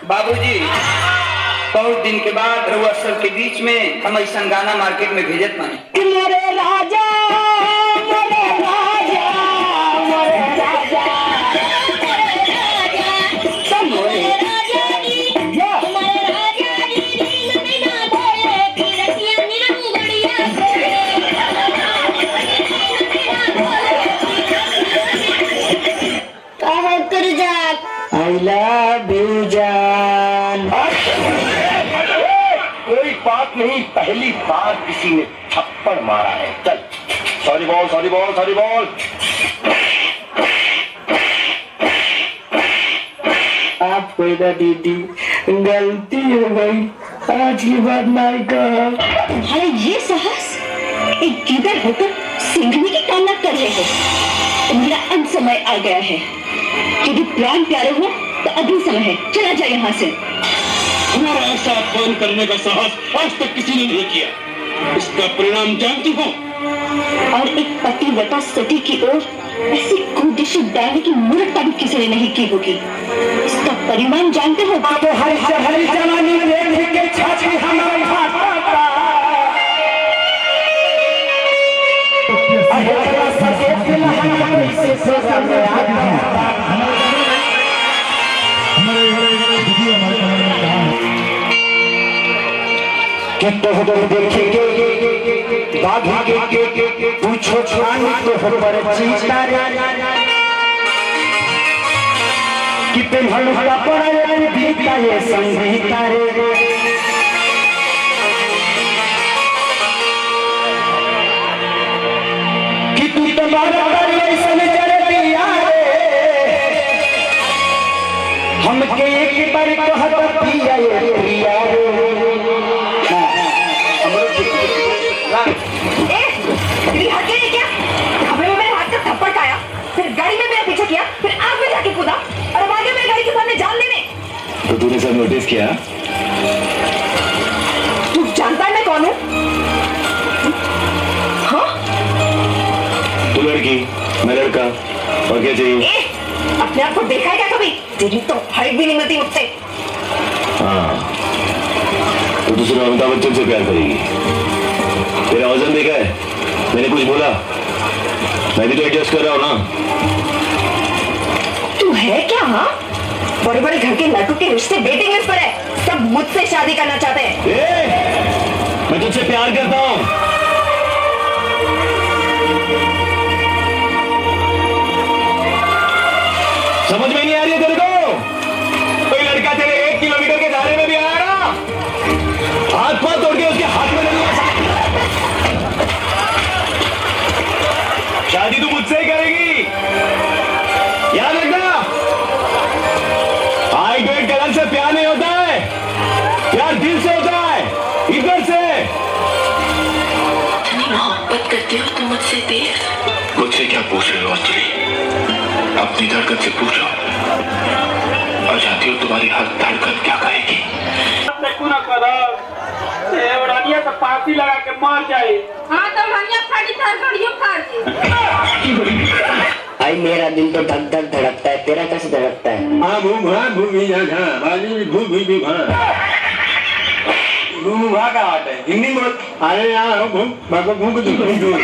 बाबूजी, बहुत दिन के बाद रउआ सब के बीच में हम ऐसा गाना मार्केट में भेजत माने। मोरे राजा, मोरे राजा, मोरे राजा, मोरे राजा जी, हमारे राजा जी नैना धोए फिरतिया नीलम बढ़िया से। कहाँ कर जात? I love you जान। कोई बात नहीं, पहली बार किसी ने थप्पड़ मारा है। चल, sorry ball, sorry ball, sorry ball. आप पैदा दीदी, गलती हो गई, आज की बात नहीं कहा। तुम्हारा ये साहस, एक गिदड़ होकर सिंघनी की कामना कर रहे हो। तुम्हारा अंत समय आ गया है। यदि प्राण प्यारे हो तो अभी समय है, चला जाए यहाँ से। हमारा ऐसा अपमान करने का साहस आज तक किसी ने नहीं किया। इसका परिणाम जानती हो? और एक पतिव्रता सती की ओर ऐसी कुदिश डालने की मूर्खता भी किसी ने नहीं की होगी। इसका परिणाम जानते हो? तो हरी जवानी देख के छाती हमारे फाटता। देखेंगे पूछो कि पेन्हल कपड़ा बीता ये संगीता रे। कि तू तो हमके एक बार कहत पिया ये प्रिया रे। क्या खबरों में मेरे हाथ से थप्पड़ खाया, फिर गाड़ी में मेरा पीछे किया, फिर आग में जाके कूदा और अब आगे मेरी गाड़ी के सामने जान लेने। तो तूने सब नोटिस किया? तू जानता है मैं कौन हूँ? हाँ? तू लड़की, मैं लड़का, और क्या चाहिए? अपने आप को देखा है क्या कभी? तेरी तो हाइट भी नहीं मिलती मुझसे। हाँ, तो दूसरे अमिताभ बच्चन से प्यार करेगी। तेरा वजन देखा है? मैंने कुछ बोला? मैं भी तो एडजस्ट कर रहा हूँ ना। तू है क्या? हाँ, बड़े बड़े घर के लड़कों के रिश्ते वेटिंग लिस्ट पर है। सब मुझसे शादी करना चाहते हैं। मैं तुझसे प्यार करता हूँ। समझ में नहीं आ रही है तेरे को? कोई लड़का तेरे 1 किलोमीटर के दायरे में भी आया ना, हाथ पांव तोड़ के उसके हाथ में लगा। शादी तू मुझसे ही करेगी, याद रखना। हाइट वेट कलर से प्यार नहीं होता है, प्यार दिल से होता है, इधर से। इतनी मोहब्बत करते हो तुम मुझसे देर। मुझसे क्या पूछ रहे हो अंजलि? अपनी धड़कन से पूछो। और जानती हो तुम्हारी हर धड़कन क्या कहेगी? तो फांसी लगा के मर जाए। हाँ तो भाई मेरा दिल तो धक धक धड़कता है, तेरा कैसे धड़कता है? हाँ भूमि का आर्ट है, हिंदी में। अरे यार